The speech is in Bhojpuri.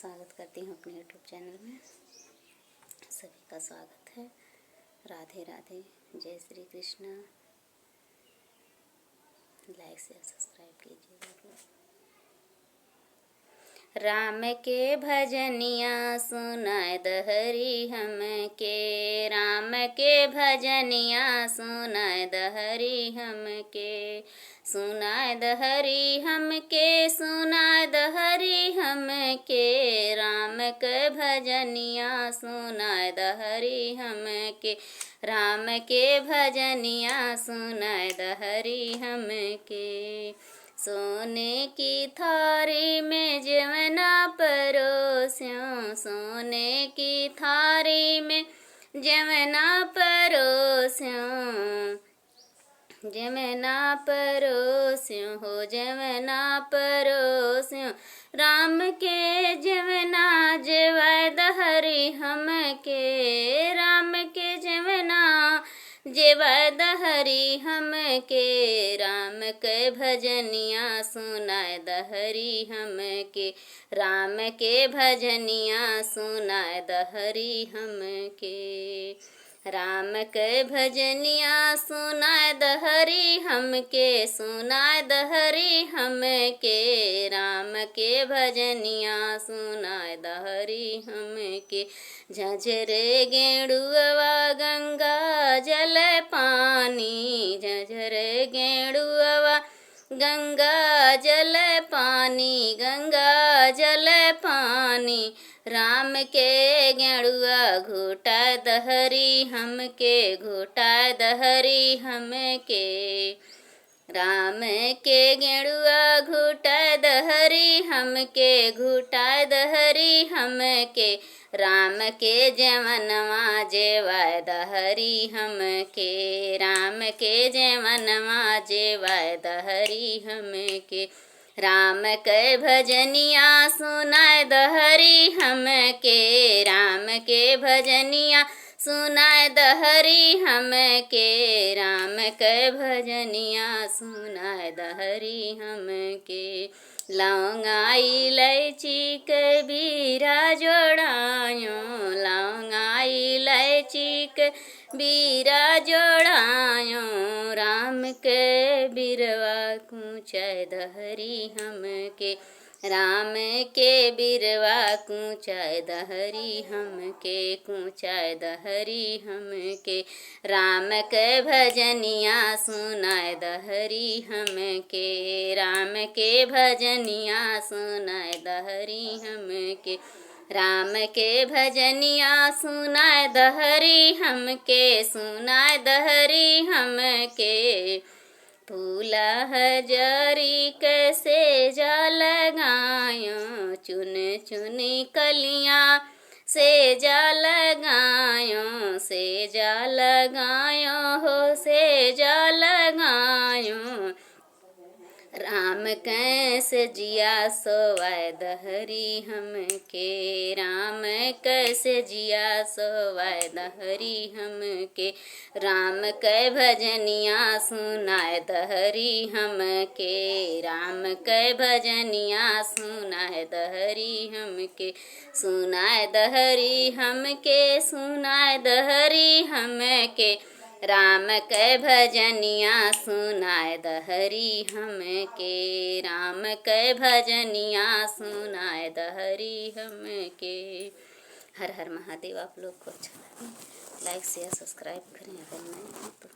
स्वागत करती हूँ अपने यूट्यूब चैनल में। सभी का स्वागत है। राधे राधे, जय श्री कृष्ण। लाइक शेयर सब्सक्राइब कीजिएगा। राम के भजनिया सुनाय दहरी हम के, राम के भजनिया सुनाय दहरी हम के, सुनाय दहरी हम के, सुनाय दहरी हम के, राम के भजनिया सुनाय दहरी हम के, राम के भजनिया सुनाय दहरी हम के। सोने की थारी में जवना परोस्यों, सोने की थारी में जवना परोस्यों, जवना परोस्यों हो जवना परोस्यों, राम के जवना जेवै दहरी हम के, राम के जवना जेवै दहरी हम के, राम के भजनिया सुनाय दहरी हम के, राम के भजनिया सुनाय दहरी हम के, राम के भजनिया सुनाय दहरी हम के, सुनाय दहरी हम के, राम के भजनिया सुनाय दहरी हम के। झझरे गेंडुआ गंगा जल पानी, झझरे गेंडुआ गंगा जल पानी, गंगा जल पानी, राम के गेंडुआ घोटा दहरी हम के, घोटा दहरी हम के, राम के गेंडुआ घोटा दहरी हम के, घोटा दहरी हम के, राम के जवनवा जेवै दहरी हम के, राम के जवनवा जेवै दहरी हम के, राम के भजनिया सुनाय दहरी हम के, राम के भजनिया सुनाय दहरी हम के, राम के भजनिया सुनाय दहरी हम के। लौंगा इलायची के बीरा जोड़ायो, लौंगा इलायची के बीरा जोड़ायो, राम के बिरवा कूचै दहरी हम के, राम के बिरवा कूचै दहरी हम के, कूचै दहरी हम के, राम के भजनिया सुनाय दहरी हम के, राम के भजनिया सुनाय दहरी हम के, राम के भजनिया सुनाय दहरी हम के, सुनाय दहरी हम के। फूला हजारी कैसे जा लगायो, चुन चुनी कलियां से जा लगायो, से जा लगायो हो से जा लगायो, राम कैसे जिया सोवाय दहरी हम के, राम कैसे जिया सोवाय दहरी हम के, राम के भजनिया सुनाय दहरी हम के, राम के भजनिया सुनाय दहरी हम के, सुनाय दहरी हम के, सुनाय दहरी हम के, राम के भजनिया सुनाय दहरी हम के, राम के भजनिया सुनाय दहरी हम के। हर हर महादेव। आप लोग को अच्छा लगे लाइक शेयर सब्सक्राइब करें, अगर नए हैं तो।